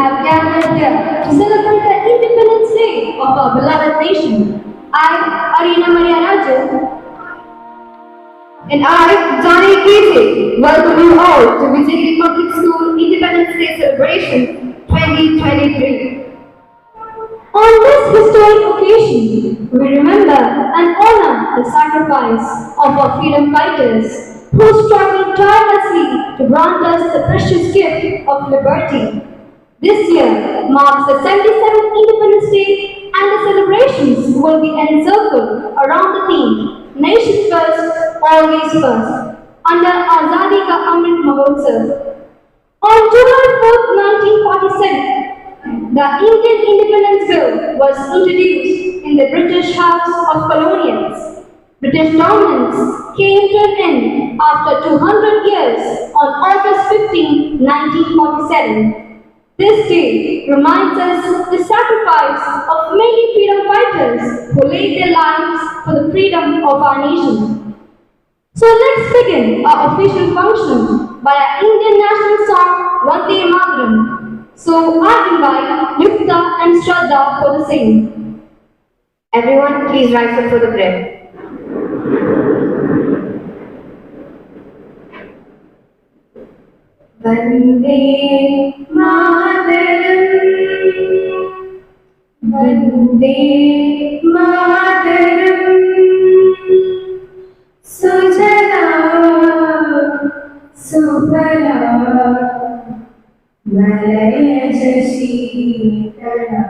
have gathered here to celebrate the Independence Day of our beloved nation. I, Arina Maria Rajan, and I, Johnny Kiti, welcome you all to Vijayagiri Public School Independence Day Celebration 2023. On this historic occasion, we remember and honor the sacrifice of our freedom fighters who struggled tirelessly to grant us the precious gift of liberty. This year marks the 77th Independence Day, and the celebrations will be encircled around the theme Nation First, Always First under Azadi Ka Amrit Mahotsav. On July 4, 1947, the Indian Independence Bill was introduced in the British House of Colonials. British dominance came to an end after 200 years on August 15, 1947. This day reminds us the sacrifice of many freedom fighters who laid their lives for the freedom of our nation. So let's begin our official function by our Indian national song Vande Mataram. So I invite Yukta and Shraddha for the same. Everyone, please rise up for the prayer. Vande Mataram, Vande Mataram, Sujala, Subala, Malaya Shitala,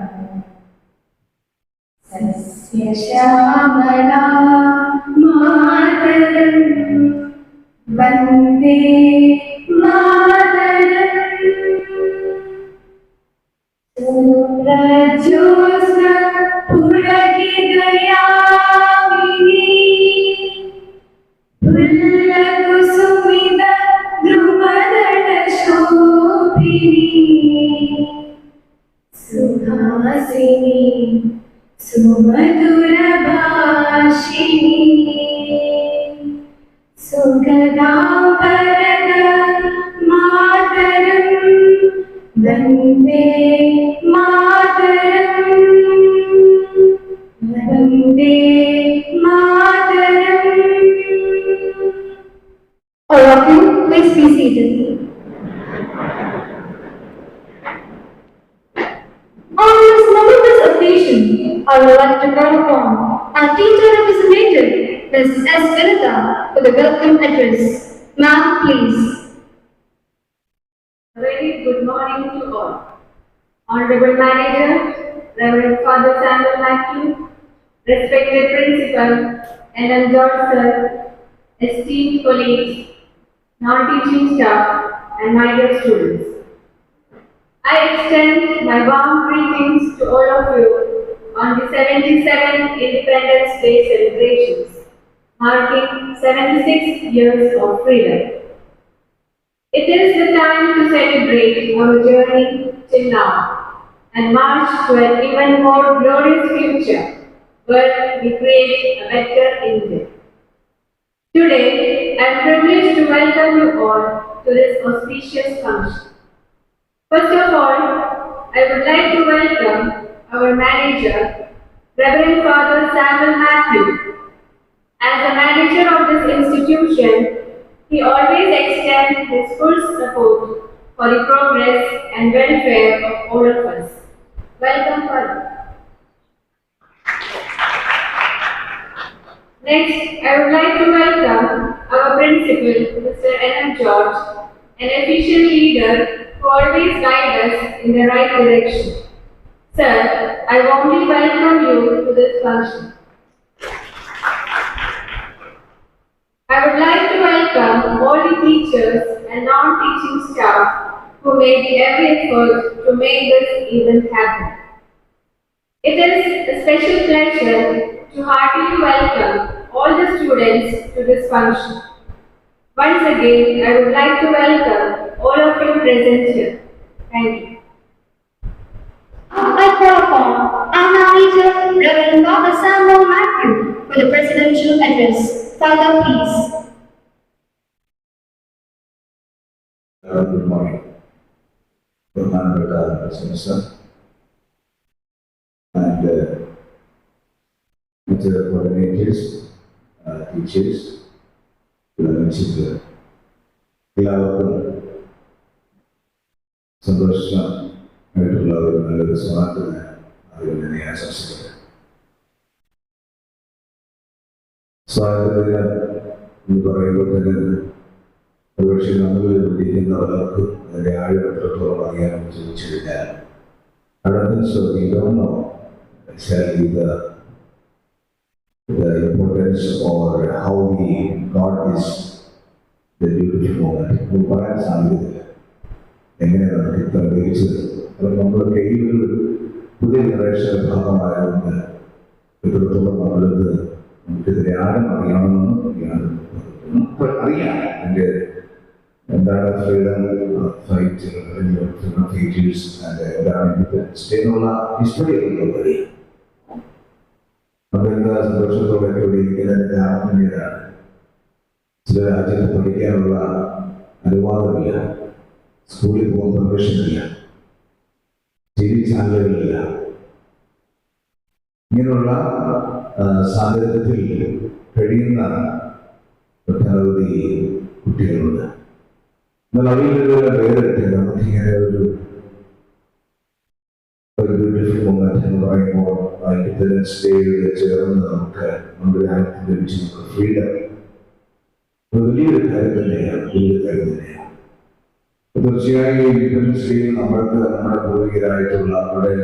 Sasya Shyamala, Mataram, Vande Mataram. Surajosna Puragidayamini Pullakusumida Drumadana Shobhini Suhasini Sumadura Bhashini Sugadambarana Mataram Vande Mataram, Vande Mataram. All of you, please be seated. On this momentous occasion, I would like to call upon our teacher representative, Ms. S. Vinita, for the welcome address. Ma'am, please. A very good morning to all. Honorable Manager, Reverend Father Samuel Matthew, respected Principal, and George Sir, esteemed colleagues, non-teaching staff, and my dear students. I extend my warm greetings to all of you on the 77th Independence Day celebrations, marking 76 years of freedom. It is the time to celebrate our journey till now and march to an even more glorious future where we create a better India. Today, I am privileged to welcome you all to this auspicious function. First of all, I would like to welcome our manager, Reverend Father Samuel Matthew. As the manager of this institution, he always extends his full support for the progress and welfare of all of us. Welcome, Father. Next, I would like to welcome our principal, Mr. N. George, an efficient leader who always guides us in the right direction. Sir, I warmly welcome you to this function. I would like to welcome all the teachers and non-teaching staff who made every effort to make this event happen. It is a special pleasure to heartily welcome all the students to this function. Once again, I would like to welcome all of you present here. Thank you. I call upon our manager, Reverend Father Samuel Matthew, for the presidential address. Father, please. Good morning. Good morning, Sir. And with the coordinators, teachers, എല്ലാവർക്കും സന്തോഷമായിട്ടുള്ള ഒരു നല്ലൊരു സമാധാനം അതുകൊണ്ട് തന്നെ ആശംസിക്കട്ടെ. സ്വാതന്ത്ര്യം എന്ന് പറയുമ്പോൾ തന്നെ ഒരുപക്ഷെ നമ്മളിൽ ഇരിക്കുന്നവർക്ക് അതിൻ്റെ ആഴം എത്രത്തോളം അറിയാമെന്ന് ചോദിച്ചു കഴിഞ്ഞാൽ the importance or how we got this the beautiful moment. പറയാൻ സാധ്യതയില്ല എങ്ങനെ നമുക്ക് ഇത്ര ഉപയോഗിച്ചത്. അത് നമ്മളൊക്കെ ഈ ഒരു പുതിയ ജനറേഷന്റെ ഭാഗമായതുകൊണ്ട് എത്രത്തോളം നമ്മളിത് നമുക്കിതിനെ ആഴം അറിയണമെന്ന് അറിയാം. എൻ്റെ എന്താണ് ഫ്രീഡം ഫൈറ്റ് ഫീച്ചേഴ്സ് എന്താണ് ഇൻഡിപെൻഡൻസ് ഡേ എന്നുള്ള ഹിസ്റ്ററി ഉള്ളത് നമ്മളെന്താ സന്തോഷത്തോടെ ഇവിടെ ഇരിക്കുന്നതിന്റെ കാരണം തന്നെയാണ്. ചില രാജ്യത്ത് പഠിക്കാനുള്ള അനുവാദമില്ല, സ്കൂളിൽ പോകാൻ പെർമിഷൻ ഇല്ല, TV ചാനലുകളില്ല. ഇങ്ങനെയുള്ള സാഹചര്യത്തിൽ കഴിയുന്ന ഒട്ടനവധി കുട്ടികളുണ്ട്. എന്നാൽ അവയിലുള്ള വേറിട്ട് നമുക്കിങ്ങനെ ഒരു ബ്യൂട്ടിഫുൾ മൊമെന്റ് എന്ന് പറയുമ്പോൾ ഇൻഡിപെൻഡൻസ് ഡേയോട് ചേർന്ന് നമുക്ക് നമ്മുടെ രാജ്യത്തിന് ലഭിച്ച ഫ്രീഡം വലിയൊരു കാര്യം തന്നെയാണ്. തീർച്ചയായും ഇൻഡിപെൻഡൻസ് ഡേയിൽ നമ്മൾക്ക് നമ്മുടെ പൂർവികരായിട്ടുള്ള നമ്മുടെ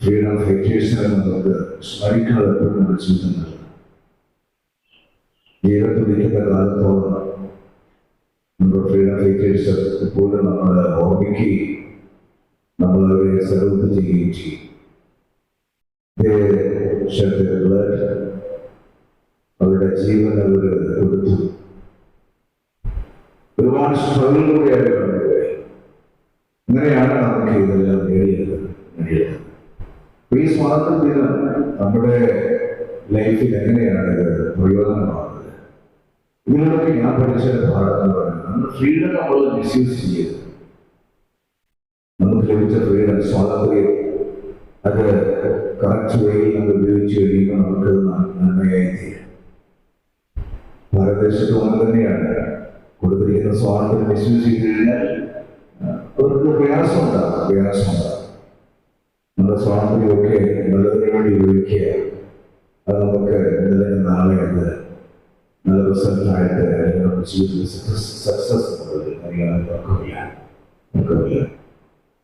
ഫ്രീഡം ഫൈറ്റേഴ്സിനെ നമുക്ക് സ്മരിക്കുന്നത് എപ്പോഴും നമ്മുടെ ജീവിതത്തിൽ ജീവിതത്തിലിരിക്കുന്ന കാലത്തോളം നമ്മുടെ ഫ്രീഡം ഫൈറ്റേഴ്സ് എപ്പോഴും നമ്മുടെ ഓർമ്മിക്കുകയും നമ്മളവരെ സല്യൂട്ട് ചെയ്യുകയും ചെയ്യും. അവരുടെ ജീവൻ അവർ കൊടുത്തു. ഒരുപാട് സ്ട്രഗിളിലൂടെ അവർ കണ്ടുപോയി. അങ്ങനെയാണ് നമുക്ക് ഇതെല്ലാം നേടിയത്. ഈ സ്വാതന്ത്ര്യദിനം നമ്മുടെ ലൈഫിൽ എങ്ങനെയാണ് ഇത് പ്രയോജനമാകുന്നത്? ഇതിലൂടെ ഞാൻ പഠിച്ച പാഠം എന്ന് പറയുന്നത് നമ്മുടെ ഫ്രീഡം നമ്മൾ മിസ്യൂസ് ചെയ്യരുത്. നമുക്ക് ലഭിച്ച ഫ്രീഡം, സ്വാതന്ത്ര്യം, അത് കറക്റ്റ് വേയിൽ നമ്മൾ ഉപയോഗിച്ച് കഴിയുമ്പോൾ നമുക്ക് നന്മയായി തീരും. ഭാരതദേശത്ത് അങ്ങനെ തന്നെയാണ്. കൊടുത്തിരിക്കുന്ന സ്വാതന്ത്ര്യം മിസ്യൂസ് ചെയ്ത് കഴിഞ്ഞാൽ അവർക്ക് പ്രയാസമുണ്ടാകും. നമ്മുടെ സ്വാതന്ത്ര്യമൊക്കെ നല്ലതിനു വേണ്ടി ഉപയോഗിക്കുക. അത് നമുക്ക് ഇന്നലെ നാളെ അത് നല്ല റിസൾട്ടായിട്ട് നമ്മുടെ ജീവിതത്തിൽ സക്സസ് അറിയാൻ നമുക്കറിയില്ല.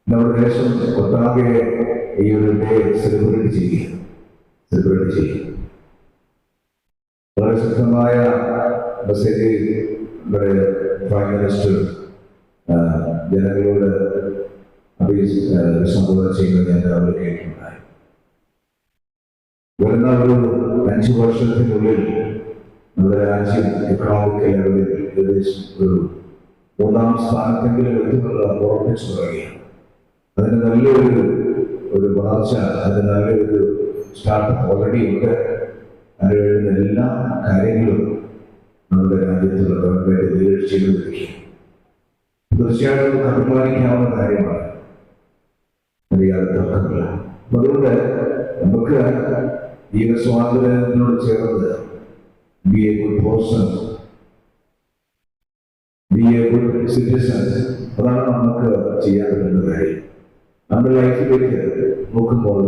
നമ്മുടെ ദേശം ഒട്ടാകെ ഈ ഒരു ഡേ സെലിബ്രേറ്റ് ചെയ്യുക. വളരെ ശക്തമായ മെസ്സേജ് നമ്മുടെ പ്രൈം മിനിസ്റ്റർ ജനങ്ങളോട് അഭിസംബോധന ചെയ്യുന്നത് ഞാൻ രാവിലെ കേൾക്കുന്നുണ്ടായി. വരുന്ന ഒരു 5 വർഷത്തിനുള്ളിൽ നമ്മുടെ രാജ്യം എക്കണോമിക് ലെവലിൽ ഏകദേശം ഒരു 3ാം സ്ഥാനത്തെങ്കിലും എത്തുന്നുള്ള ഉറപ്പിച്ചു പറയുകയാണ്. അതിന് നല്ലൊരു വളർച്ച, അതിന് നല്ലൊരു സ്റ്റാർട്ടപ്പ് ഓൾറെഡി ഉണ്ട്. അതിന് വേണ്ടുന്ന എല്ലാ കാര്യങ്ങളും നമ്മുടെ രാജ്യത്തുള്ള ഗവൺമെന്റ് ചെയ്തുകൊണ്ടിരിക്കുക. തീർച്ചയായിട്ടും അഭിമാനിക്കാവുന്ന കാര്യമാണ്. അറിയാതെ തർക്കമില്ല. അതുകൊണ്ട് നമുക്ക് ഈ സ്വാതന്ത്ര്യത്തിനോട് ചേർന്ന് B A good person, B A good citizen, അതാണ് നമുക്ക് ചെയ്യാൻ പറ്റുന്ന കാര്യം. നമ്മുടെ ലൈഫിലേക്ക് നോക്കുമ്പോൾ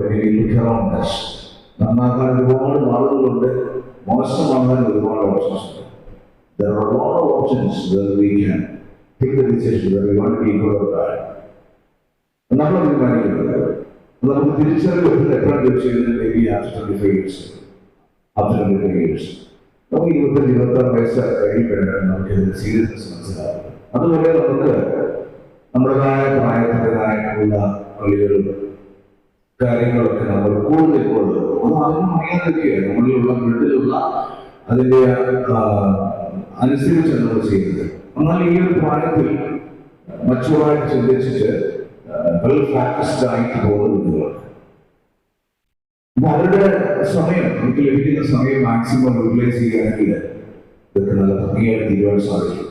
നന്നാക്കാൻ ഒരുപാട് മാർഗങ്ങളുണ്ട്, മോശമാകാൻ ഒരുപാട് ഓപ്ഷൻസ് ഉണ്ട്. There are a lot of options where we can take the decision whether we want to be good or bad. നമ്മൾ തീരുമാനിക്കുന്നത് നമുക്ക് തിരിച്ചറിവ് എപ്പോഴാണ് ചോദിച്ചത്? Maybe after 25 years. നമുക്ക് 25-26 വയസ്സ് കഴിയുമ്പോഴാണ് നമുക്ക് ഇതിന്റെ സീരിയസ്നെസ് മനസ്സിലാകുന്നത്. അതുപോലെ നമുക്ക് നമ്മുടേതായ പ്രായത്തിൻ്റെതായിട്ടുള്ള കളികളും കാര്യങ്ങളൊക്കെ നമ്മൾ കൂടുതൽ അത് അതൊന്നും അറിയാതൊക്കെയാണ് നമ്മളിലുള്ള വീട്ടിലുള്ള അതിൻ്റെ അനുസരിച്ചാണ് നമ്മൾ ചെയ്യുന്നത്. എന്നാൽ ഈ ഒരു പ്രായത്തിൽ മറ്റുള്ളതായിട്ട് ചിന്തിച്ചിട്ട് വെൽ ഫോക്കസ്ഡ് ആയിട്ട് പോകുന്ന കുട്ടികളാണ്. അപ്പൊ അവരുടെ സമയം, നമുക്ക് ലഭിക്കുന്ന സമയം മാക്സിമം യൂട്ടിലൈസ് ചെയ്യുകയാണെങ്കിൽ ഇതൊക്കെ നല്ല ഭംഗിയായിട്ട് തീരുവാൻ സാധിക്കും.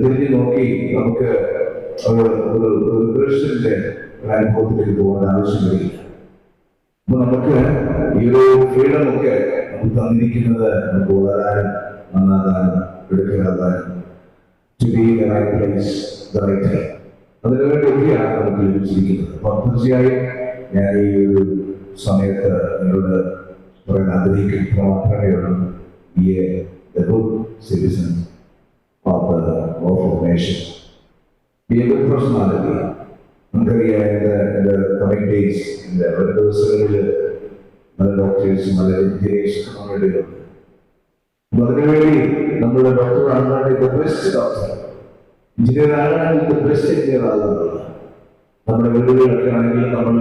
തിരിഞ്ഞു നോക്കി നമുക്ക് ഒരു ദൃശ്യത്തിന്റെ അനുഭവത്തിലേക്ക് പോകേണ്ട ആവശ്യമില്ല. അപ്പൊ നമുക്ക് ഈ ഒരു ഫ്രീഡം ഒക്കെ നമുക്ക് തന്നിരിക്കുന്നത് നമുക്ക് വളരാനും നന്നാകാനും എടുക്കാനും അതിനുവേണ്ടിയൊക്കെയാണ് നമുക്ക് ലഭിച്ചിരിക്കുന്നത്. അപ്പൊ തീർച്ചയായും ഞാൻ ഈ ഒരു സമയത്ത് നിങ്ങളോട് പറയാൻ ആഗ്രഹിക്കുന്ന മാത്രമേ ഉള്ളൂ. Be a good citizen of the nation. Be a good personality. നമുക്കറിയാം കമ്മിങ് ഡേയ്സ് ഒരു ദിവസങ്ങളിൽ നല്ല ഡോക്ടേഴ്സും നല്ല എഞ്ചിനീയേഴ്സും നമ്മുടെ ഇടയിലുണ്ട്. അപ്പൊ അതിനുവേണ്ടി നമ്മുടെ ഡോക്ടർ ആകുന്നത് ബെസ്റ്റ് ഡോക്ടർ, എഞ്ചിനീയർ ആകാനാണെങ്കിൽ ബെസ്റ്റ് എഞ്ചിനീയർ ആകുന്നത്. നമ്മുടെ വീടുകളിലൊക്കെ ആണെങ്കിൽ നമ്മൾ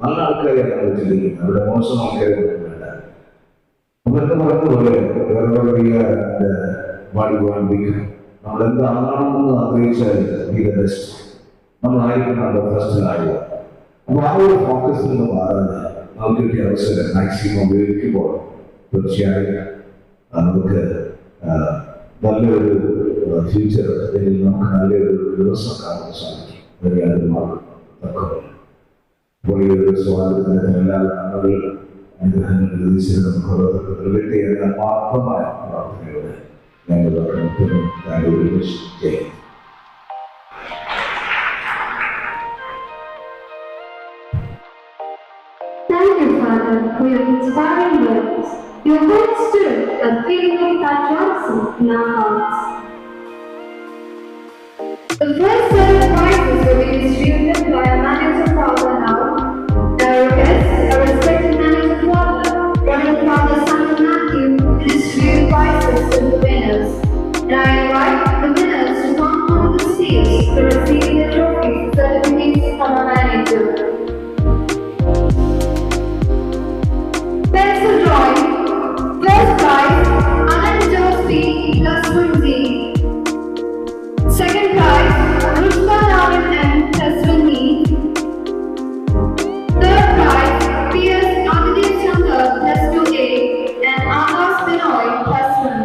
നല്ല ആൾക്കാരെയാണ് നമ്മൾ ചിന്തിക്കുന്നത്, അവിടെ മോശം ആൾക്കാരെ വേണ്ട. അതൊക്കെ പറഞ്ഞതുപോലെ നമ്മളെന്താണെന്ന് ആഗ്രഹിച്ചാൽ നമ്മളായിരിക്കും നമ്മുടെ ഫസ്റ്റിലാവുക. അപ്പൊ ആ ഒരു ഫോക്കസിൽ നിന്ന് മാറാതെ നമുക്ക് കിട്ടിയ അവസരം മാക്സിമം ഉപയോഗിക്കുമ്പോൾ തീർച്ചയായും നമുക്ക് നല്ലൊരു ഫ്യൂച്ചർ അല്ലെങ്കിൽ നമുക്ക് നല്ലൊരു ദിവസം കാണാൻ സാധിക്കും. അതിന് യാതൊരു തർക്കമില്ല. അപ്പോൾ ഈ ഒരു സ്വാതന്ത്ര്യത്തിന് എല്ലാ നന്മകളും അനുഗ്രഹങ്ങളും നമുക്ക് ഓരോരുത്തർക്ക് നിറവേറ്റി എന്ന മാത്രമായ പ്രാർത്ഥനയോടെ ഞങ്ങൾ ചെയ്യും. Thank you, Father, for your inspiring words. Your words stood a feeling of patriotism in our hearts. The first set of prizes will be distributed by a manager father now. Our request, a respected manager father, Reverend Father Samuel Matthew, to distribute prizes to the winners. And I invite the winners to come onto the stage to receive their trophies and certificates from our manager. Pencil drawing. First prize, Alan Josie plus 1D. Second prize, Rushka Raman M plus 1E. Third prize, P.S. Aditya Chandra plus 2A and Agas Binoy plus 1.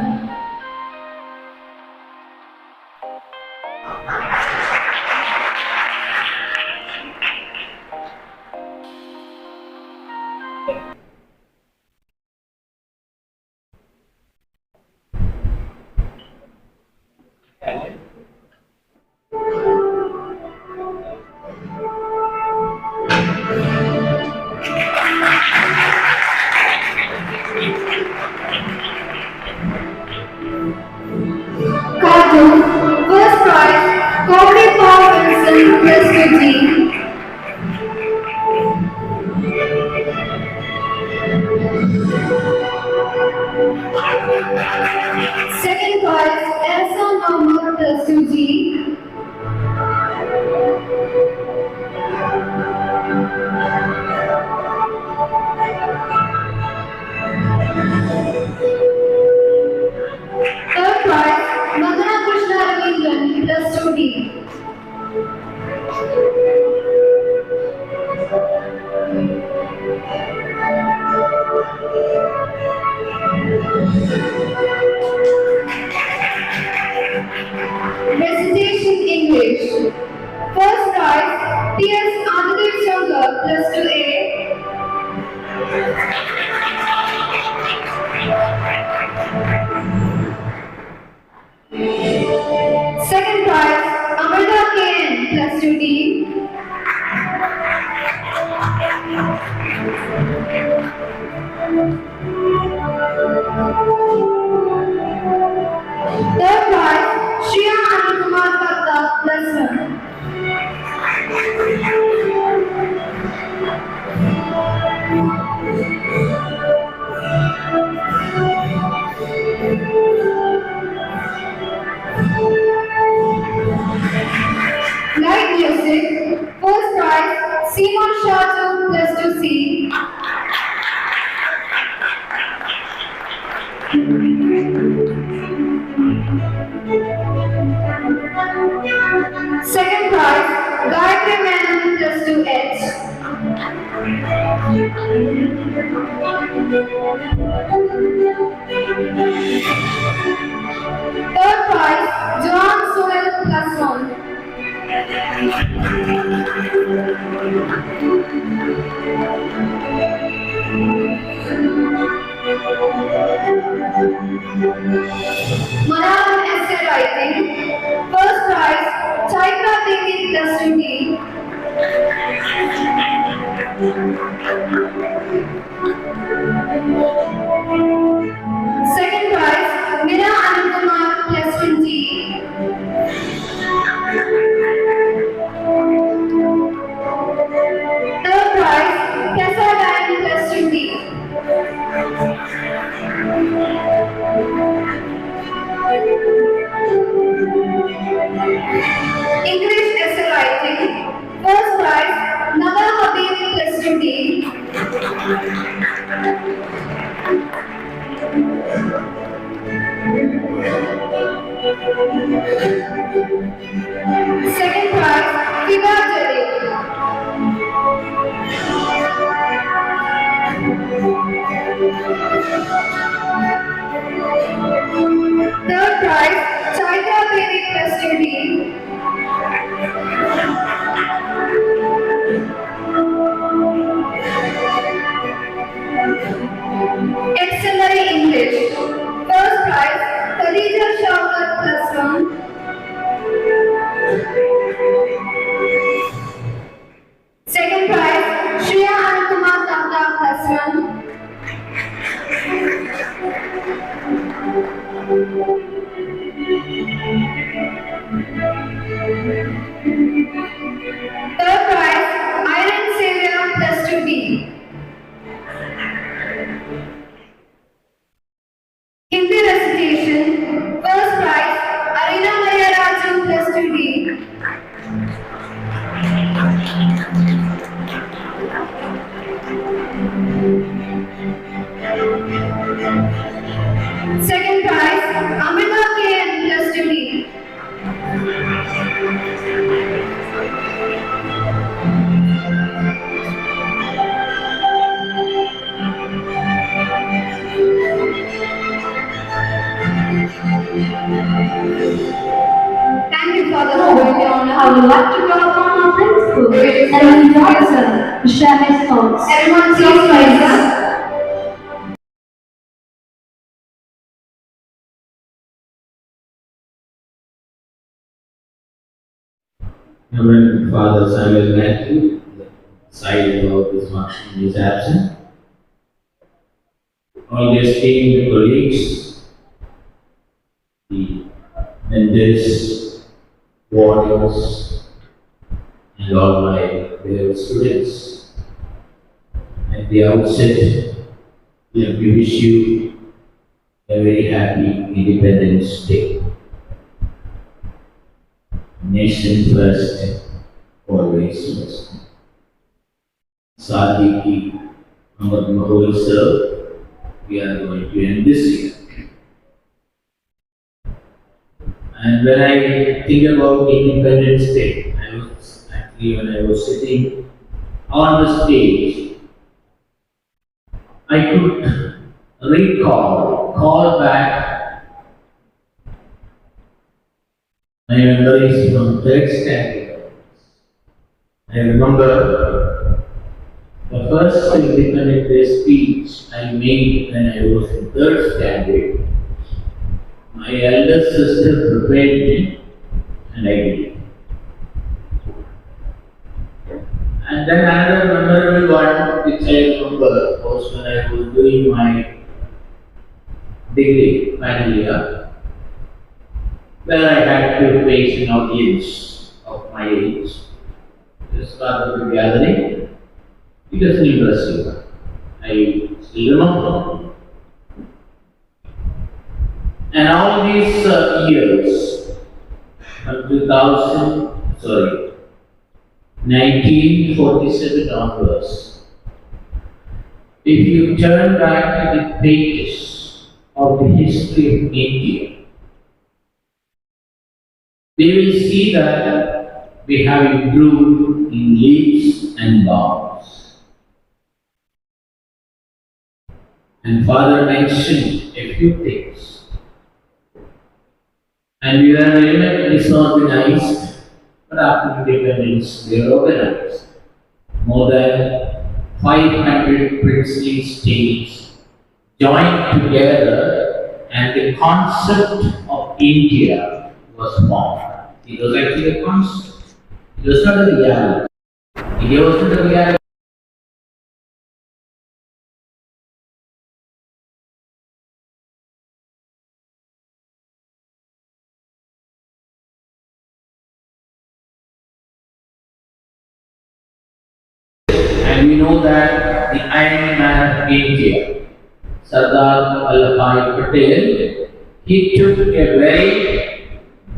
Cartoon. First prize, Comedy Paul Wilson plus 2G. Second prize, Elsa Norma plus 2G. Third prize, Madana Krishna Ravindran plus 2D. Recitation English. First prize, P.S. Aditya Chandra plus 2A. Second prize, Amarda KN plus 2D. Third prize, Shriya Anukumar Katta plus 1. Light music. First prize, Simon Shatu plus 2C. Second prize, Gayatri Menon plus 2H. Third prize, Joan Soel plus 1. Malayalam essay writing. First prize, Chaitra Devi plus 2D. Second prize, Meera Anandkumar plus 1G. Third prize, Tessa Diane plus 2D. English essay writing. First prize, Nada Habib plus 2D. Third prize, Iron Savior plus 2D. Hindi recitation, first prize, Arina Maria Raju plus 2D. Second prize, Amrita KN plus 2D. Thank you for the opportunity. I would like to call upon our principal and Johnson to share his thoughts. Everyone please rise up. Reverend Father Samuel Matthew, side of this function is absent. All the esteemed colleagues, the mentors, wardens, and all my dear students. At the outset, let me wish you a very happy Independence Day. Nation first, always first. Sadi ki Amar Mahotsav, we are going to end this year. And when I think about Independence Day, when I was sitting on the stage, I could call back my memories from third standard. I remember the first Independence Day speech I made when I was in third standard. My elder sister prepared me and I did it. And then another memorable one which I remember was when I was doing my degree final year, where I had to face an audience of my age. Just started the gathering. It was an impressive one. I still remember. And all these years, from 1947 onwards, if you turn back to the pages of the history of India, we will see that we have improved in leaps and bounds. And Father mentioned a few things. And we were very much disorganized, but after independence we are organized. More than 500 princely states joined together and the concept of India was formed. It was actually a concept. It was not a reality. India was not a reality. And we know that the Iron Man of India, Sardar Vallabhbhai Patel, he took a very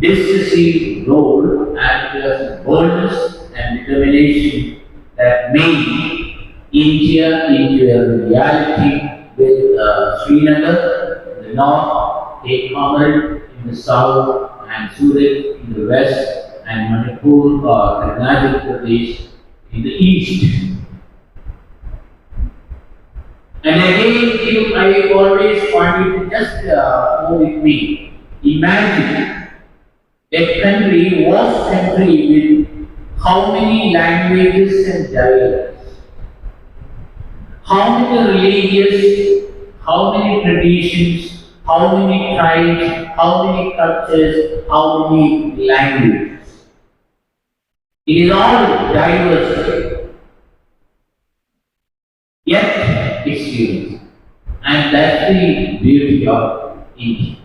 decisive role and the boldness and determination that made India into a reality with Srinagar in the north, Cape Comorin in the south, and Surat in the west, and Manipur or Arunachal Pradesh in the east. And again, I always want you to just go with me. Imagine a country, vast country with how many languages and dialects, how many religions, how many traditions, how many tribes, how many cultures, how many languages. It is all diverse, yet it's unique. And that's the beauty of India.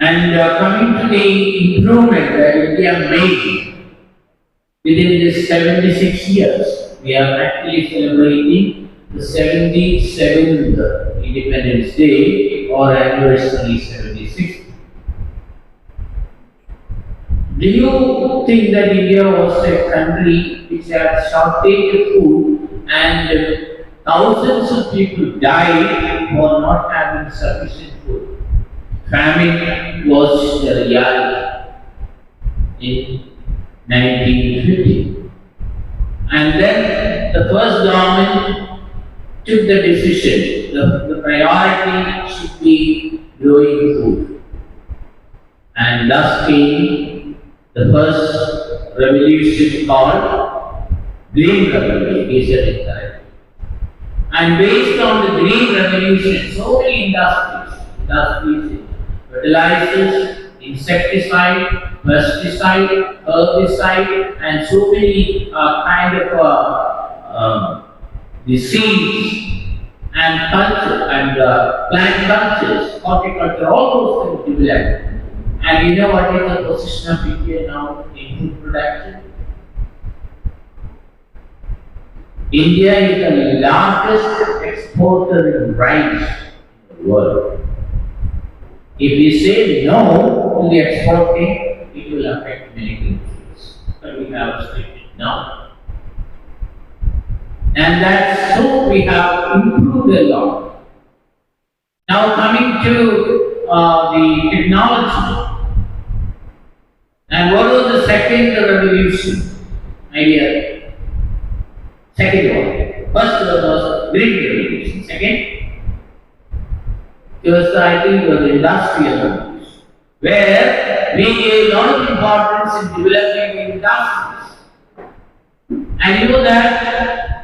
And coming to the improvement that India made within this 76 years, we are actually celebrating the 77th Independence Day or anniversary 76. Do you think that India was a country which had shortage of food and thousands of people died for not having sufficient food? Famine was the reality in 1950. And then the first government took the decision, the priority should be growing food. And thus came the first revolution called Green Revolution, he said it correctly. And based on the Green Revolution, so many industries, fertilizers, insecticide, pesticide, herbicide, and so many the seeds and culture and plant cultures, horticulture, all those things developed. And you know what is the position of India now in food production? India is the largest exporter in rice in the world. If we say no to the exporting, it will affect many countries. But we have stated no. And that's so we have improved a lot. Now coming to the technology. And what was the second revolution? Idea. Second one. First was Green Revolution. Second, it was I think it was the Industrial Revolution, where we gave a lot of importance in developing industries. And you know that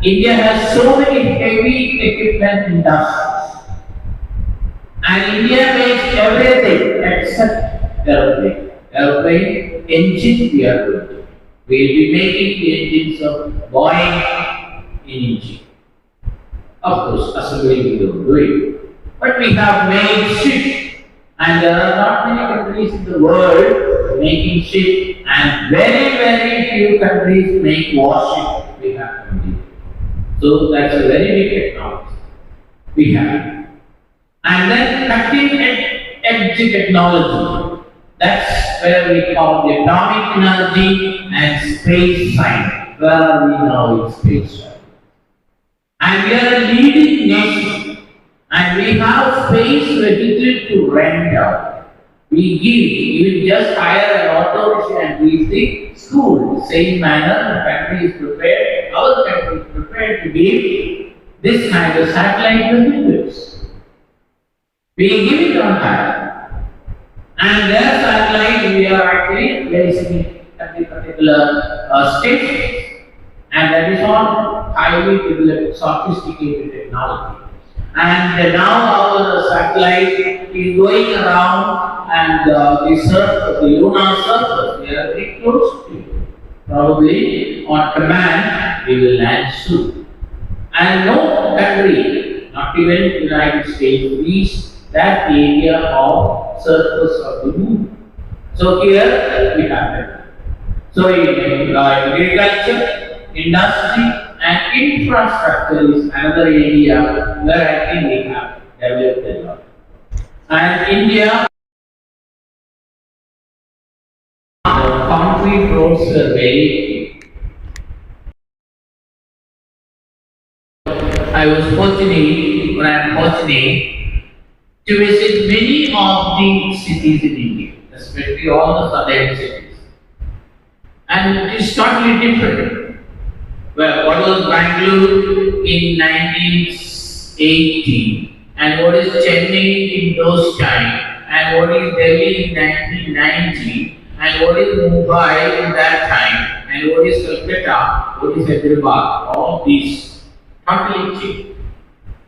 India has so many heavy equipment industries. And India makes everything except aeroplane. Aeroplane engine we are going to. We will be making the engines of Boeing in India. Of course, assembly we don't do it. But we have made ship. And there are not many countries in the world making ship. And very, very few countries make warship. We have only. So that's a very big technology we have. And then cutting edge technology. That's where we call the atomic energy and space science. Where are we now in space science? And we are a leading nation. And we have space registered to rent out. We give, you just hire an auto rickshaw and we the school. Same manner, the country is prepared, our country is prepared to give this kind of satellite computers. We give it on hire. And their satellite, we are actually placing at the particular station. And that is all highly developed, sophisticated technology. And now our satellite is going around and the lunar surface, we are very close to it. Probably on command, we will land soon. And no country, not even the United States, reached that area of surface of the moon. So here we have that. So in agriculture, industry and infrastructure is another area where I think we have developed a lot. And India, the concrete roads are very I was fortunate, or I am fortunate, to visit many of the cities in India, especially all the southern cities. And it is totally different. Well, what was Bangalore in 1980, and what is Chennai in those times, and what is Delhi in 1990, and what is Mumbai in that time, and what is Calcutta, what is Hyderabad, all these totally changed.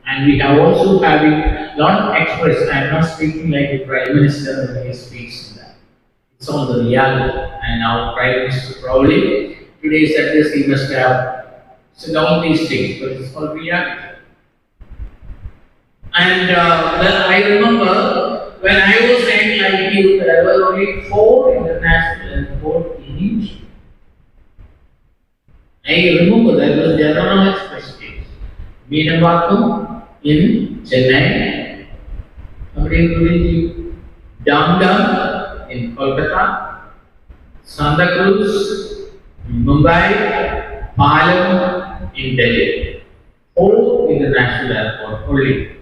And we have also having not express, I am not speaking like the Prime Minister when he speaks in that. It's all the reality. And our Prime Minister probably today's address he must have said all these things, but it's all reality. And I remember When I was saying like you, there were only 4 international airports in India. I remember there was General Express case. Meenambakkam in Chennai, Dam in Kolkata, Santa Cruz in Mumbai, Palam in Delhi. 4 international airports only.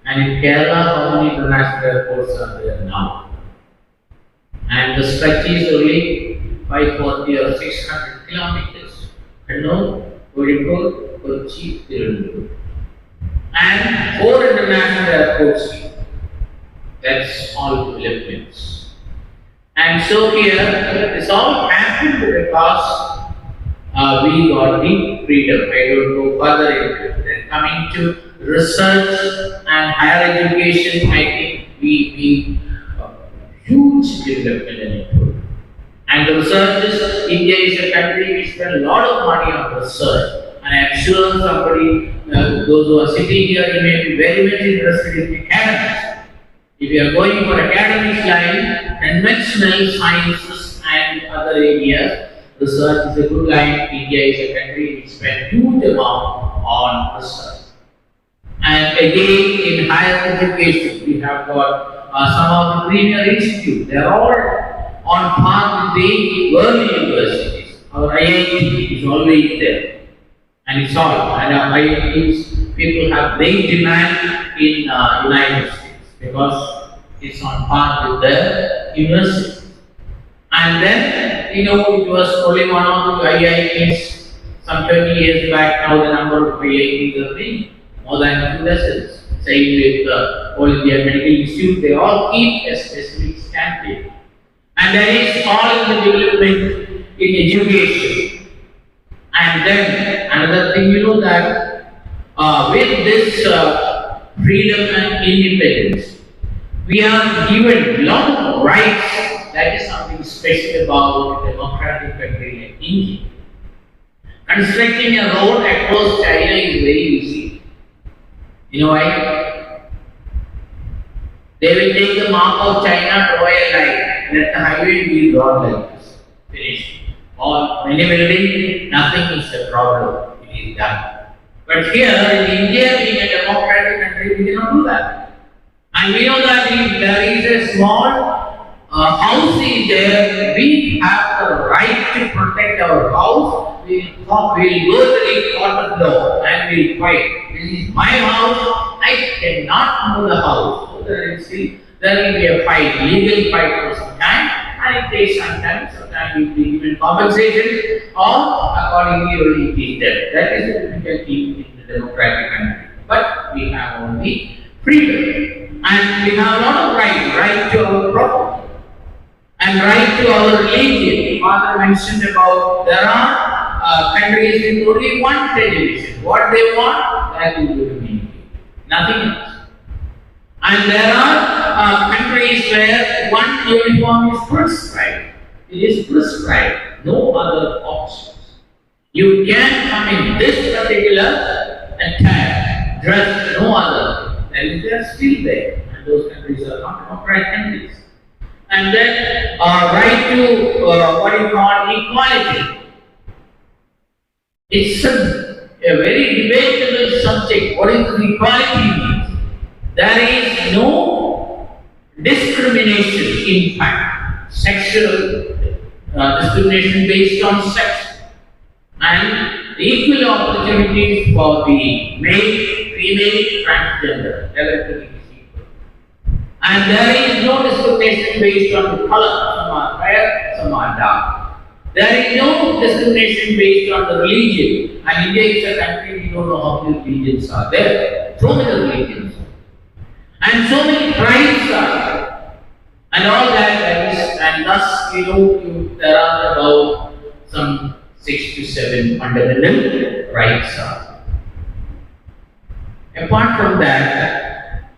And in Kerala, how many international airports are there now? And the stretch is only 540 or 600 kilometers. Kannur, Kozhikode, Kochi, Tirunelveli. And 4 international airports here. That's all developments. And so here, this all happened because we got the freedom. I don't go further into it. Then coming to research and higher education, I think we huge development in it. And the research is, India is a country we spend a lot of money on research. And I am sure somebody, those who are sitting here, you may be very much interested in academics. If you are going for academic line, conventional sciences and other areas, research is a good line. India is a country which spends huge amount on research. And again, in higher education, we have got some of the premier institutes. They are all on par with the world universities. Our IIT is always there. And it's all. And our IITs, people have great demand in United States because it's on par with the universities. And then, it was only one of the IITs some 20 years back. Now the number of IITs are big, more than 2 dozens. Same with All India Medical Institute, they all keep a specific standard. And there is all in the development in education. And then another thing, that with this freedom and independence, we are given a lot of rights. That is something special about a democratic country like India. Constructing a road across China is very easy. You know why? They will take the map of China, draw a line, let the highway be drawn like this. Finished. Or many buildings, nothing is a problem. It is done. But here in India, being a democratic country, we cannot do that. And we know that if there is a small house is there, we have the right to protect our house. We'll go to the court of law and we'll fight. This is my house, I cannot move the house. So there will be a fight, legal fight for some time, and it takes some time. Sometimes we will be given compensation, or accordingly only it is there. That is the difficulty in the democratic country. But we have only freedom, and we have a lot of right to our property, and right to our religion. Father mentioned about there are countries with only one television. What they want, that will be communicated. Nothing else. And there are countries where one uniform is prescribed. It is prescribed. No other options. You can come in this particular attire, dress, no other. And they are still there. And those countries are not democratic countries. And then right to what you call equality. It's a very debatable subject. What is equality means? There is no discrimination in fact. Sexual discrimination based on sex. And equal opportunities for the male, female, transgender. Everything is equal. And there is no discrimination based on the color. Some are fair, some are dark. There is no discrimination based on the religion. And India is a country, we don't know how many religions are there. So many religions. And so many tribes are there. And all that, and thus, there are about some 6 to 7 fundamental rights are. Apart from that,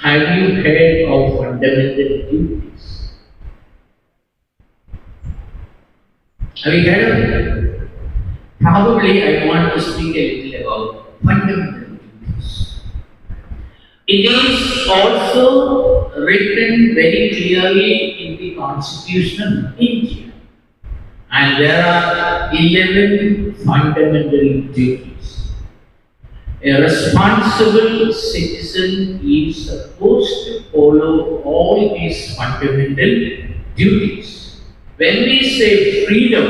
have you heard of fundamental duties? Have you heard of it? Probably I want to speak a little about fundamental duties. It is also written very clearly in the Constitution of India. And there are 11 fundamental duties. A responsible citizen is supposed to follow all these fundamental duties. When we say freedom,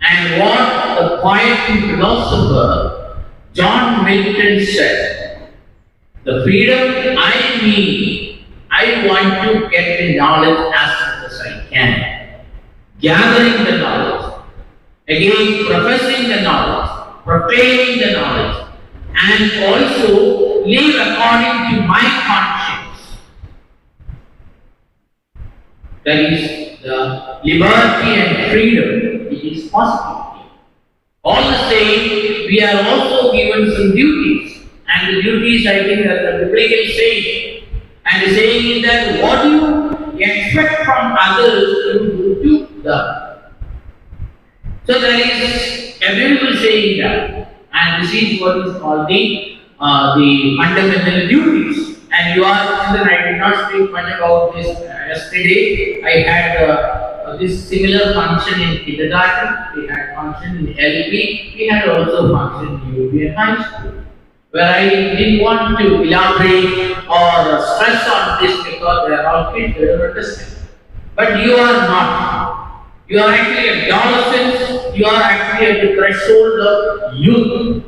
and what the poet and philosopher John Milton said, the freedom I mean, I want to get the knowledge as much as I can. Gathering the knowledge, again professing the knowledge, proclaiming the knowledge, and also live according to my conscience. That is the liberty and freedom, it is possible. All the same, we are also given some duties, and the duties I think that the biblical saying, and the saying is that what you expect from others, you do to them. So there is a beautiful saying that, and this is what is called the fundamental duties. And you are children, I did not speak much about this yesterday. I had this similar function in kindergarten, we had function in LP, we had also function in UP and high school, where I didn't want to elaborate or stress on this because they are all kids, they don't understand. But you are not. You are actually adolescents, you are actually at the threshold of youth.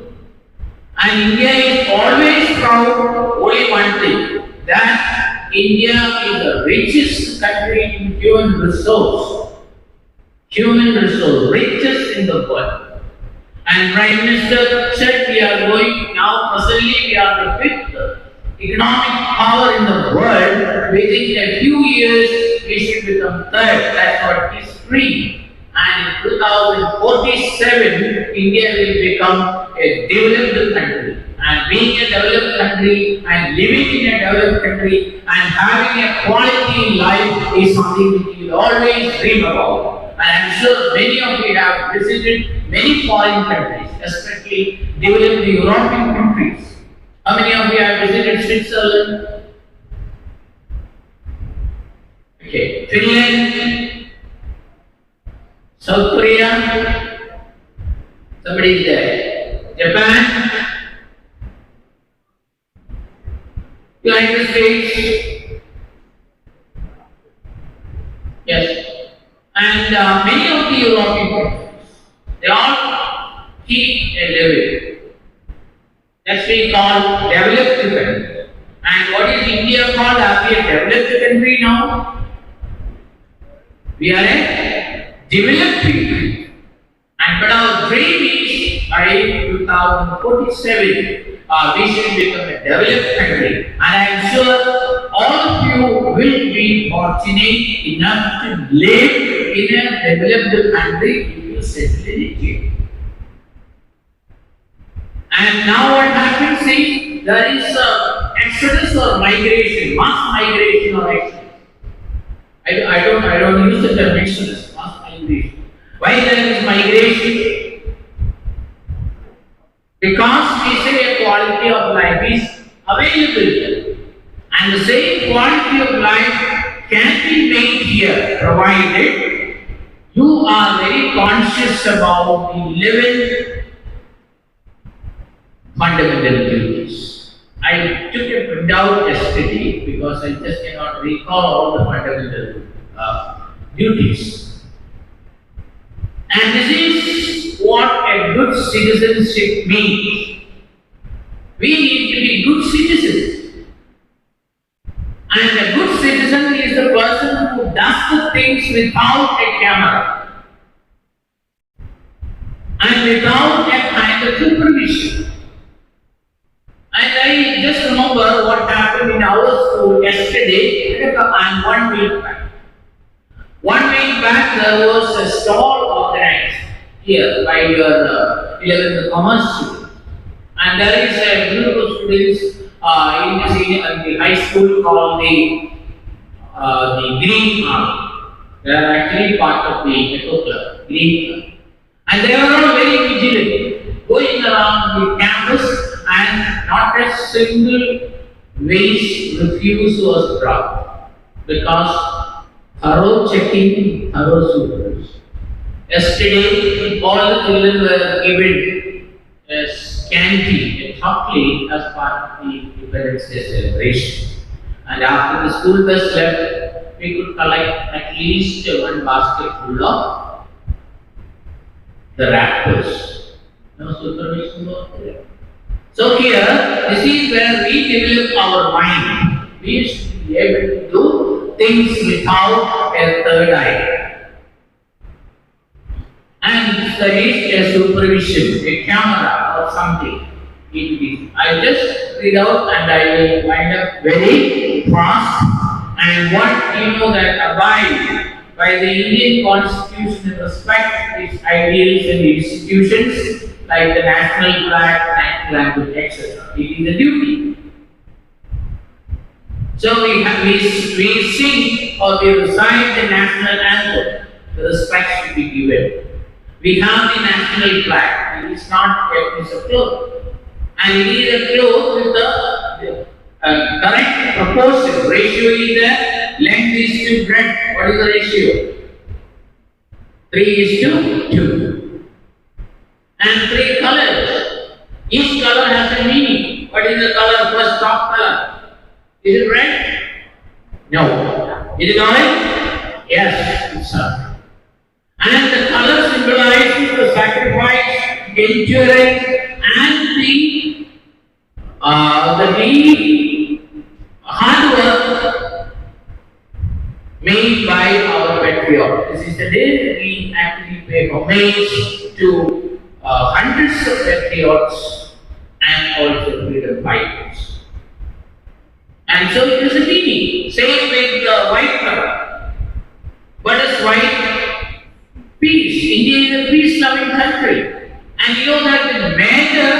And India is always proud of only one thing, that India is the richest country in human resource. Human resource, richest in the world. And Prime Minister said we are going, now presently we are the fifth economic power in the world. Within a few years we should become third. That's what history. And in 2047, India will become a developed country. And being a developed country and living in a developed country and having a quality life is something which you will always dream about. And I'm sure many of you have visited many foreign countries, especially developed European countries. How many of you have visited Switzerland? Okay, Finland, South Korea, somebody is there. Japan, United States, yes, and many of the European countries, they all keep a level. That's what we call developed country. And what is India called? Are we a developed country now? We are a developed country. And but our dream is by 2047 we should become a developed country. And I am sure all of you will be fortunate enough to live in a developed country if you settle in India. And now what happens is there is exodus or migration, mass migration or exodus. I don't use the term exodus, mass migration. Why there is migration? Because we say a quality of life is available, and the same quality of life can be made here, provided you are very conscious about the 11 fundamental duties. I took a printout yesterday because I just cannot recall all the fundamental duties. And this is what a good citizenship means. We need to be good citizens. And a good citizen is the person who does the things without a camera and without a kind of supervision. And I just remember what happened in our school yesterday and 1 week back. 1 week back there was a stall organized here by your 11th commerce student. And there is a group of students in the high school called the Green Army. They are actually part of the Eco Club, Green Club. And they were all very vigilant, going around the campus and not a single waste refuse was brought because thorough checking, thorough supervision. Yesterday, all the children were given a scanty, a chocolate as part of the Independence Day celebration. And after the school bus left, we could collect at least one basket full of the wrappers. No supervision was there. So here, this is where we develop our mind. We should be able to do things without a third eye. And there is a supervision, a camera or something. I just read out and I will wind up very fast. And what you know that abide by the Indian Constitution and respect its ideals and institutions like the national flag, national anthem, etc. It is a duty. So we sing or we recite the national anthem. The respect should be given. We have the national flag. It is not a piece of cloth. And it is a cloth with the correct proportion. Ratio is there. Length is to breadth. What is the ratio? 3:2. And 3 colors. Each color has a meaning. What is the color? First top color. Is it red? No. Is it orange? Yes, it's orange. And the color symbolizes the sacrifice, endurance, and the hard work made by our patriots. This is the day that we actually pay homage to hundreds of patriots and also freedom fighters. And so it is a meaning. Same with the white color. What is white? Peace. India is a peace-loving country. And you know that the major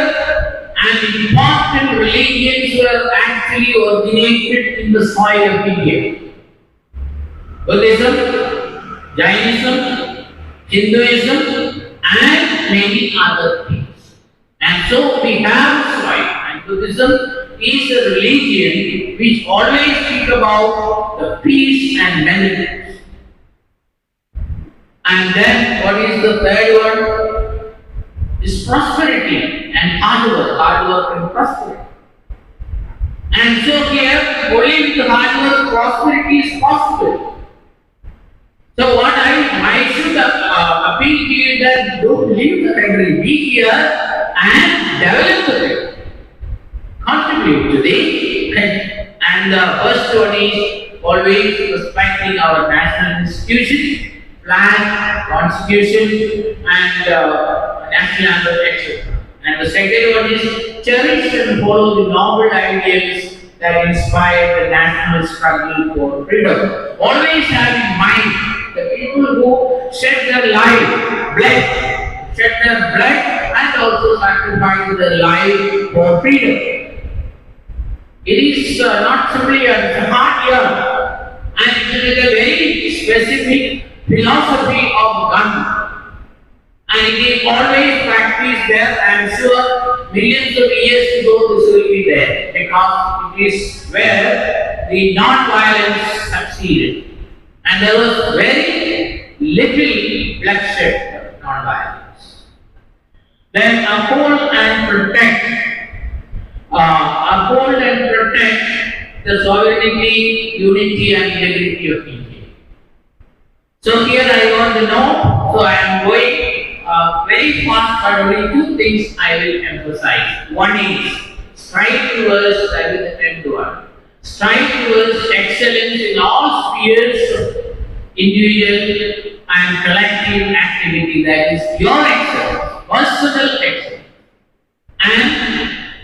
and important religions were actually originated in the soil of India. Buddhism, Jainism, Hinduism, and many other things. And so we have soil. And Buddhism is a religion which always speaks about the peace and benevolence. And then what is the third one? Is prosperity and hard work and prosperity. And so here, only with hard work, prosperity is possible. So what I should appeal to you is that don't leave the country, be here and develop the country. Contribute to the country. And the first one is always respecting our national institutions, flag, constitution, and national anthem, etc. And the second one is cherish and follow the noble ideals that inspire the national struggle for freedom. Always have in mind the people who shed their blood, and also sacrifice their life for freedom. It is not simply a hard year, and it is a very specific philosophy of gun, and it is always practiced there. I am sure millions of years to go this will be there, because it is where the non-violence succeeded, and there was very little bloodshed of non-violence. Then uphold and protect the sovereignty, unity, and integrity of India. So here I want to know, so I am going very fast, but only 2 things I will emphasize. One is strive towards, I will attend to one. Strive towards excellence in all spheres of individual and collective activity. That is your excellence, personal excellence. And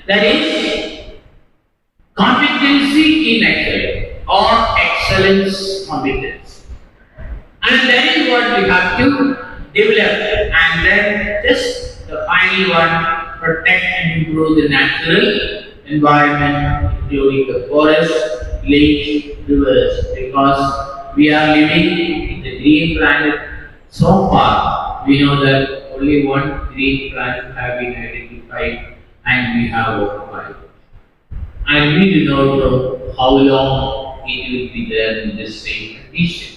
that is competency in excellence or excellence competence. And that is what we have to develop. And then just the final one, protect and improve the natural environment, including the forests, lakes, rivers, because we are living in the green planet. So far, we know that only one green planet has been identified and we have occupied. and we do not know how long it will be there in this same condition.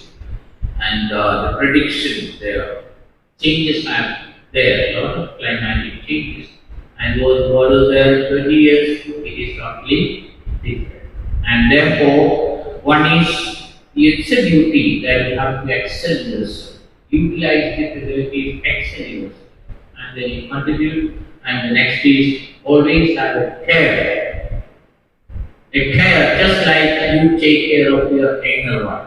And the prediction there, changes are there, a lot of climatic changes. And what was there in 20 years, it is totally different. And therefore, one is, it's a duty that you have to excel in this, utilize the facilities, excel in this. And then you continue, and the next is always have a care. A care, just like you take care of your younger one.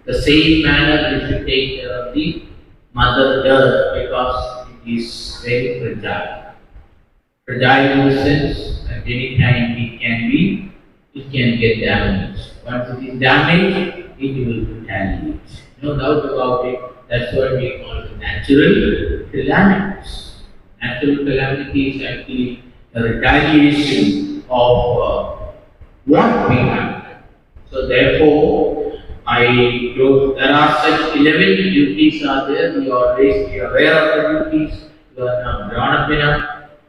The same manner you should take care of the mother earth, because it is very fragile. Fragile in the sense that any time it can get damaged. Once it is damaged, it will retaliate. No doubt about it. That's what we call the natural calamities. Natural calamity is actually a retaliation of what we have. So therefore, there are such 11 duties are there. We always be aware of the duties. You are now grown up enough,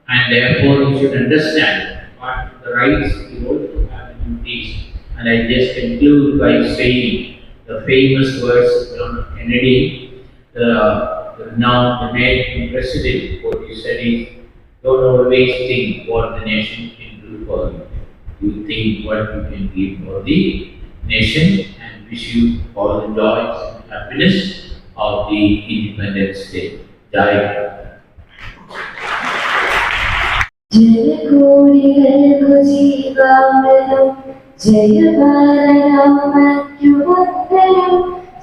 and therefore you should understand what the rights you also have the duties. And I just conclude by saying the famous words of John F. Kennedy, the renowned American president, what he said is, don't always think what the nation can do for you. You think what you can give for the nation, and wish you all the joys and happiness of the Independence Day. Jai. ജനകോടികൾക്കു ജീവാമൃതം ജയഭാരതമത്യുവത്തരം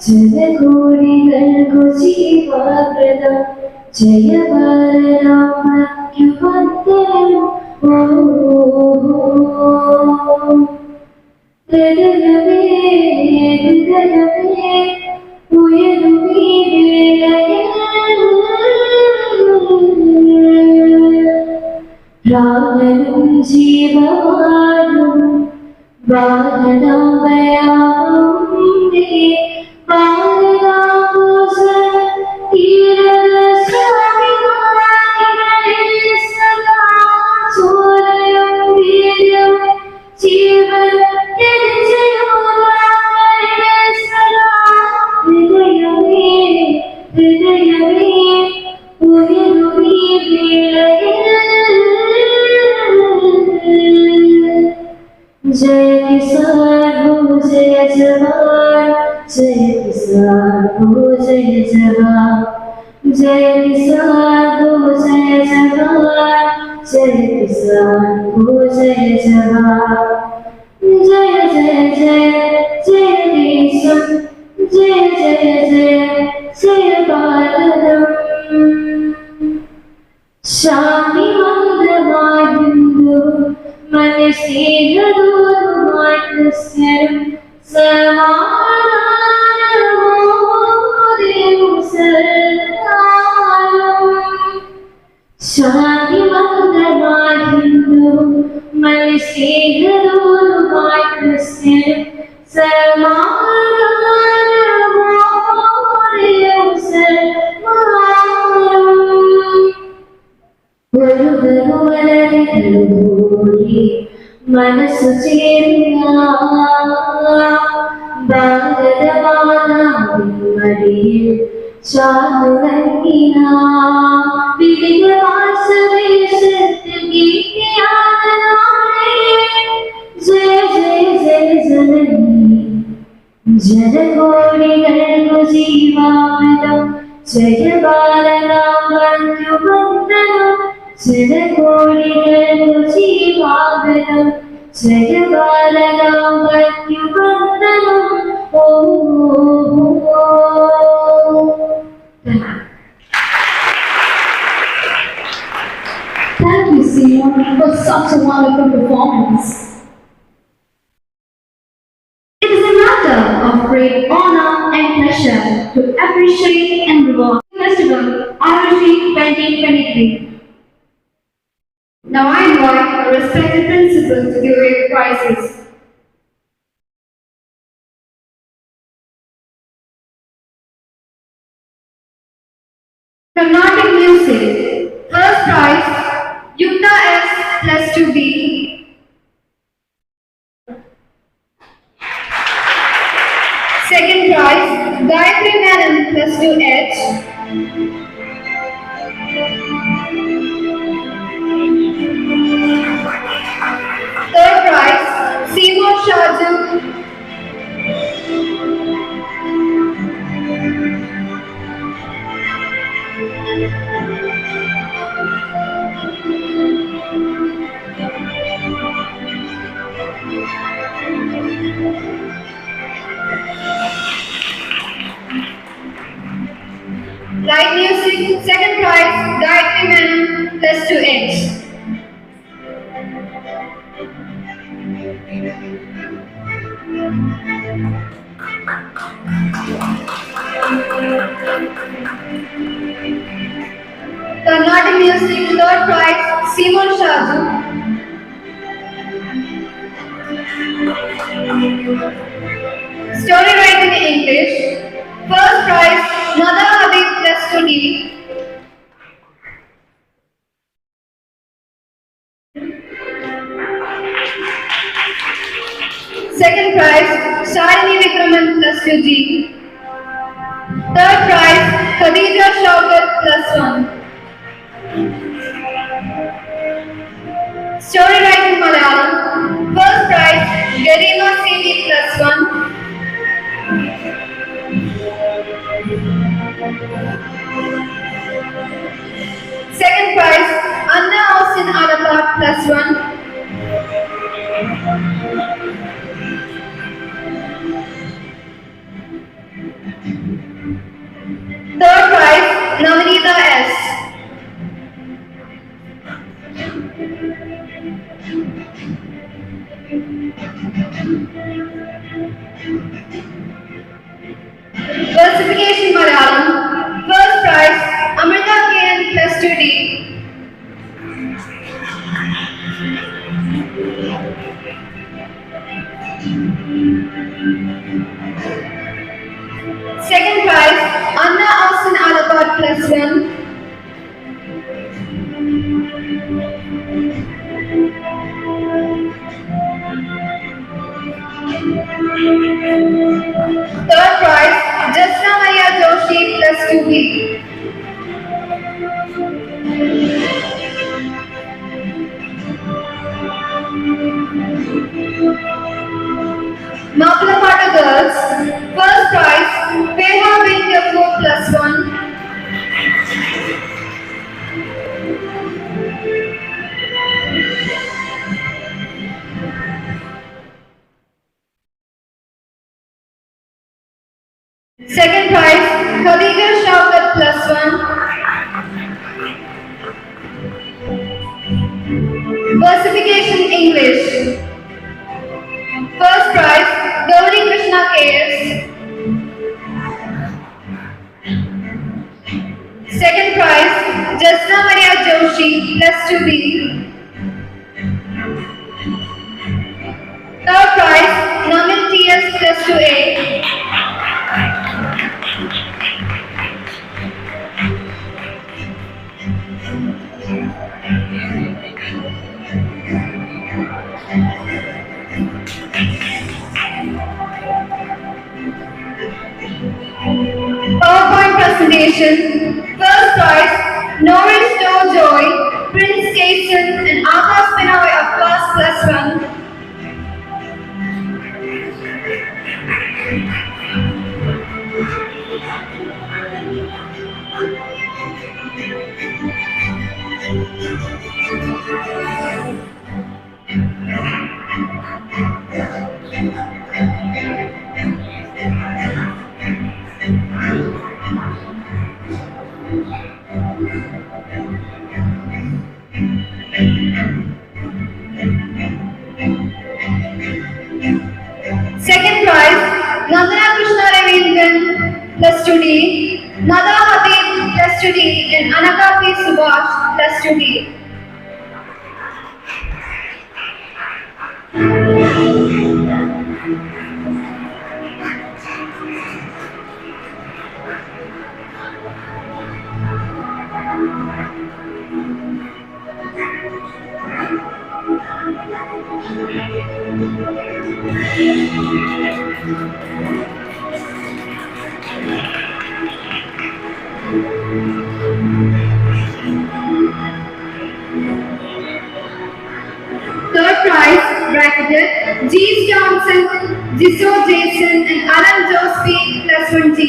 ജനകോടികൾക്കു ജീവാമൃതം ജയഭാരതമത്യുവത്തരം ഹൃദയമേ ഹൃദയമേ ഉയരുമീ വേളയിൽ പ്രാണനും ജീവവാനും ഭാരതാംബയാമേ ഭാരതാംബോസ തീരസ്വാമിമാനികളെ സദാ സൂരയും വീര്യം ജീവൻ ത്യജിയോരാമരെ സദാ ഹൃദയമേ ഹൃദയമേ ഉയരുമീ വേളയിൽ जय किसान हो जय जवान जय किसान हो जय जवान जय किसान हो जय जवान जय किसान हो जय जवान जय जय जय जय देशम जय जय जय जय भारतम शांति मंगलमय हिंदू മനസ്സേഹദൂരുമായി ക്രിസ്ത്യനും സമാധാനമോദയം സർക്കാരും ശാന്തിമംഗളമായ ഹിന്ദുവും മനസ്സേഹദൂരുമായി ക്രിസ്ത്യനും സമാധാനമോദയം സർക്കാരും മനസ്സു ചേരുക ഭാരതമാതാവിൻ ചാതുറങ്ങിന വിധിവാസവേഷത്തിൽ ഗീതിയാനാളേ ജയ ജയ ജയ ജനനി ജനകോടികൾക്കു ജീവാമൃതം Jaya ഭാരതാംബന്തുവന്ദനം ജനകോടികൾക്കു ജീവാമൃതം Jaya ഭാരതാംബന്തുവന്ദനം Thank you, Simon, for such a wonderful performance. It is a matter of great honor and pleasure to appreciate and reward the Festival ROG 2023. Now I invite our respected principal to give away the prizes. Carnatic music. First prize, Yukta S plus 2B. 2H. Third prize, Seymour Shaju. Light music, second prize, Gayatri Menon, plus 2H. Carnatic music, third prize, Seymour Shaju. Story writing in English, first prize, Nada Habib plus 2D. Second prize, Shalini Vikraman plus 2G. Third prize, Khadija Shaukat plus 1. Story writing Malayalam, first prize, Garima CD plus 1. Second prize, Anna Austin Alapat plus 1. Third prize, Navanita S. Versification Malayalam, first prize, Amrita KN plus 2D. Second prize, Anna Austin Alapat plus 1. Third prize, Jasna Maria Joshi plus 2B. Mapalapata Girls, first prize, Peha Bingapu plus 1. Second prize, Khadija Shaukat plus 1. Versification English. First prize, Gauri Krishna KS. Second prize, Jasna Maria Joshi plus 2B. Third prize, Namil TS plus 2A. PowerPoint presentation. First prize, Norris Joy, Prince Jason, and Akash Pinoy of class plus 1. Second prize, Nandana Krishna Ravindran plus 2D, Nada Habib plus 2D, and Anaka P. Subhash plus 2D. Third prize, bracketed, G. Johnson, Jiso Jason, and Alan Jones P. +1 G.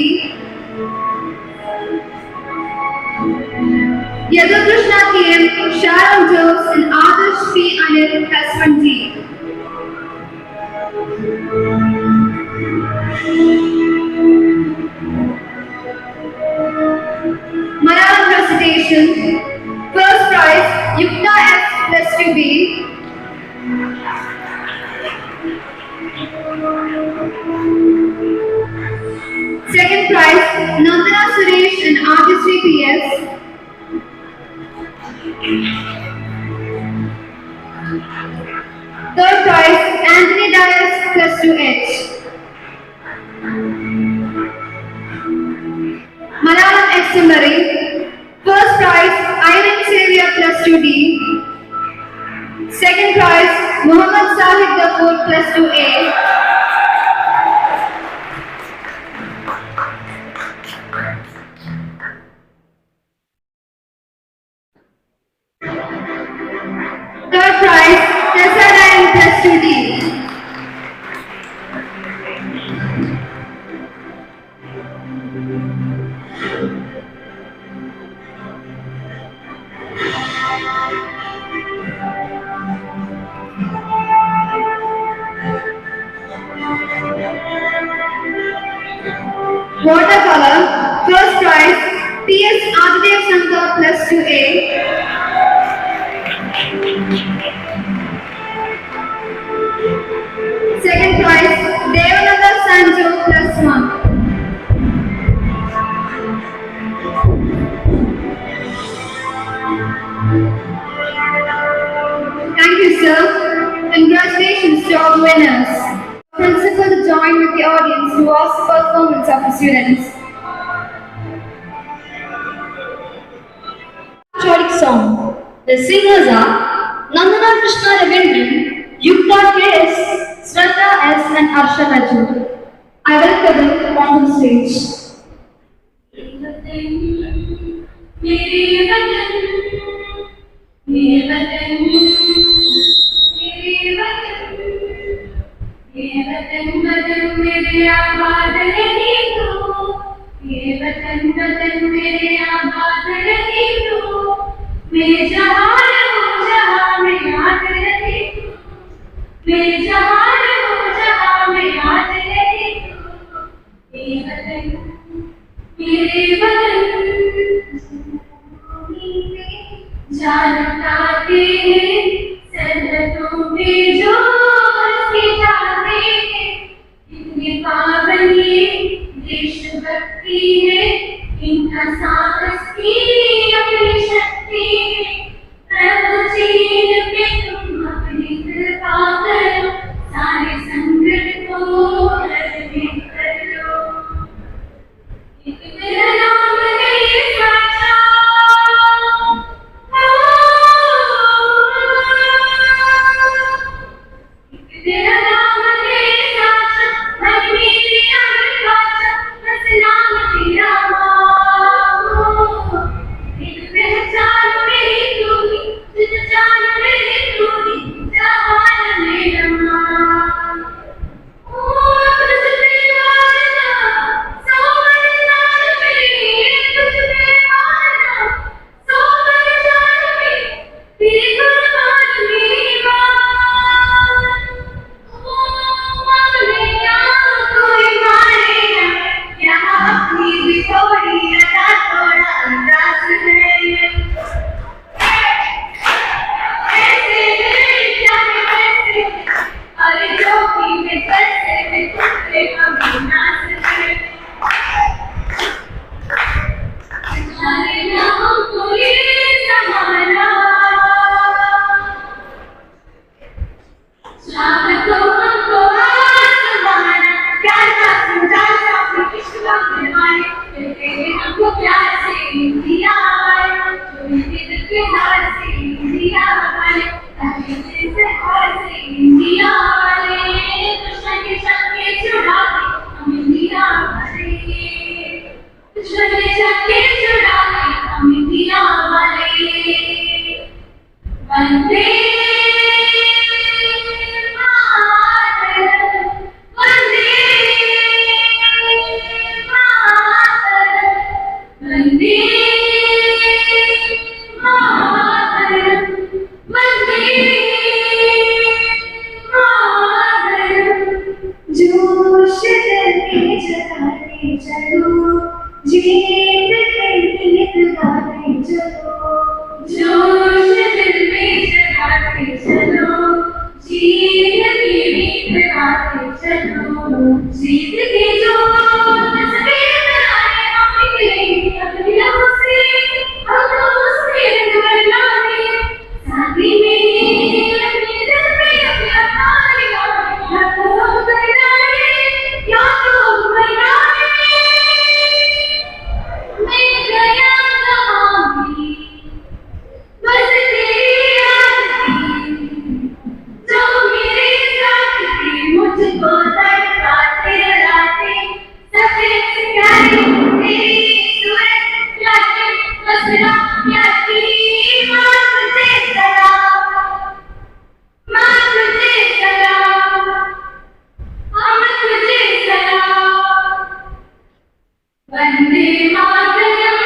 Yadakrishna KM, Sharon Jones, and Adarsh P. Anil +1 G. Malayalam recitation. First prize, Yukta S +2B. Second prize, Nandana Suresh and Artistry PS. Third prize, Anthony Dias +2H. Malayalam exemplary. First prize, Irene Xavier +2D. Second prize, Muhammad Sahib Ghafoor +2A. Third prize, Tessa Ryan +2D. Watercolor. First prize, P.S. Aditya Shankar +2A. Second prize, Devananda Sanjo +1. Thank you, sir. Congratulations to all winners. Principal to join with the audience to watch the performance of the students. Patriotic song. The singers are Nandana Krishna Ravindran, Yukta K.S., Shraddha S. and Arsha Raju. I welcome them on the stage. ये वतन वतन मेरे आबाद रही तू, ये वतन वतन मेरे आबाद रही तू, मेरे जहान हो जहां में याद रही तू, मेरे जहान हो जहां में याद रही तू, ये वतन मेरे वतन जानते हैं सरहदों पे जो जाते हैं, इतनी पावन ये देशभक्ति है, इनका साहस की अपनी शक्ति है, प्रभु चीन पे तुम अपनी कृपा करो, सारे संकट को हरने कर लो, एक तेरा नाम है साचा, तेरा नाम है साचा, मन मेरी अमर बाचा, बस नाम तेरा माँ। एक पहचान मेरी तू ही, तुझ जान मेरी तू ही, जहान मेरा माँ। ओ तुझ पे मारना, सौ जान मेरी, तुझ पे मारना, सौ जान मेरी, तेरी कुर्बान मेरी माँ। अपनी भी थोड़ी अदा थोड़ा अंदाज है, ऐसे जाने कैसे, अरे जो भी मैं कैसे मैं तुझसे कभी नाच है, जाने ना हमको ये ज़माना, चाहे तो हमको आसमाना, प्यार का सुंदर सा इश्क का दीवाने, कहते हैं हमको प्यार से दिया है, जो दिल के हार से दिया है, अभी दिल से हार से दिया है, दुश्मन के चक्के छुड़ा के हमें दिया है, दुश्मन के चक्के छुड़ा के वंदे मातरम वंदे मातरम जोश दिल में जगाते चलो जीत के गीत गाते चलो जोश दिल में जगाते चलो जीत के गीत गाते चलो जीत के जोत सफेद बनाए हम निकलेंगे अपनी लहू से हम सफेद बनाने साथी में अपने दिल पे अपना ताज लगाए या तो हम बनाए या तो हम बनाए मैं गया कहाँ भी बस तेरी याद थी जो मेरे साथ थी मुझको तड़पाते रुलाते सफेद सितारे तेरी सूरत यादें मसला यादी माँ तुझे सलाम माँ तुझे सलाम हम तुझे सलाम वंदे मातरम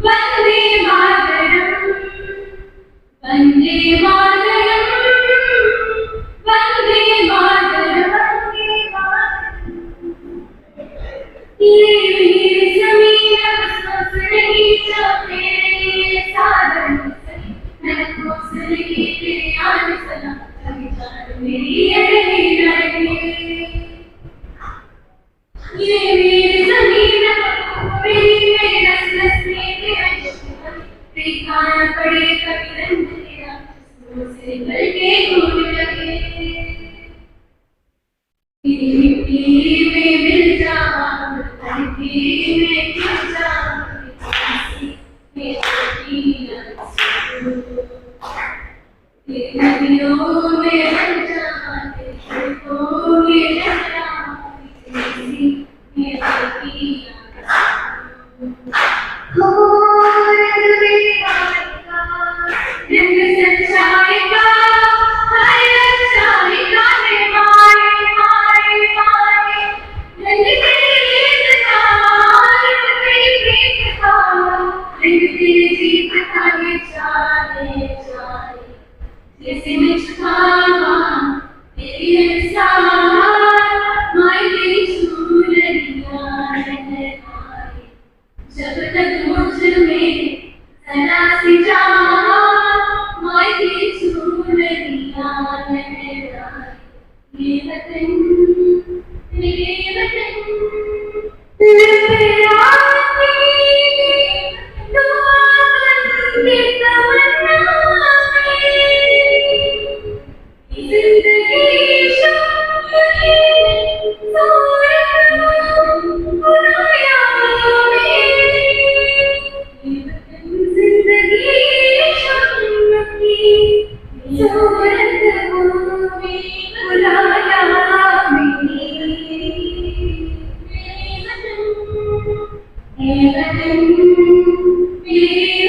वंदे मातरम वंदे मातरम वंदे मातरम ये वीर ज़मीन बस नहीं जो तेरे साधन सही मैं कोस नहीं तेरे आन सना कभी जान मेरी ये नहीं रहेगी ये वीर ज़मीन मेरी नस नस में तेरा दिखाना पड़े कभी रंग तेरा से गल के घूम लगे तेरी मिट्टी में मिल जाऊं धरती में गिर जाऊं तेरी नदियों में बन जाऊं तेरी खेतों में रह जाऊं तेरी हो रंग रंग सच्चाई का हर अच्छाई का निभाए माए माए रंग तेरी जीत का रंग तेरी प्रीत का रंग तेरी जीत का ये चाले चाले जैसे मैं छुपावा तेरी इंसान माए तेरी चूनरियां लहराए जब तक मुझ में सदा सी जान माए तेरी चूनरियां लहराए ये वतन लहराती दुआ बन के तमन्ना में जिंदगी शामिल सूरत बुराया में ये वतन जिंदगी शामिल सूरत में बुराया में मेरे वतन मेरे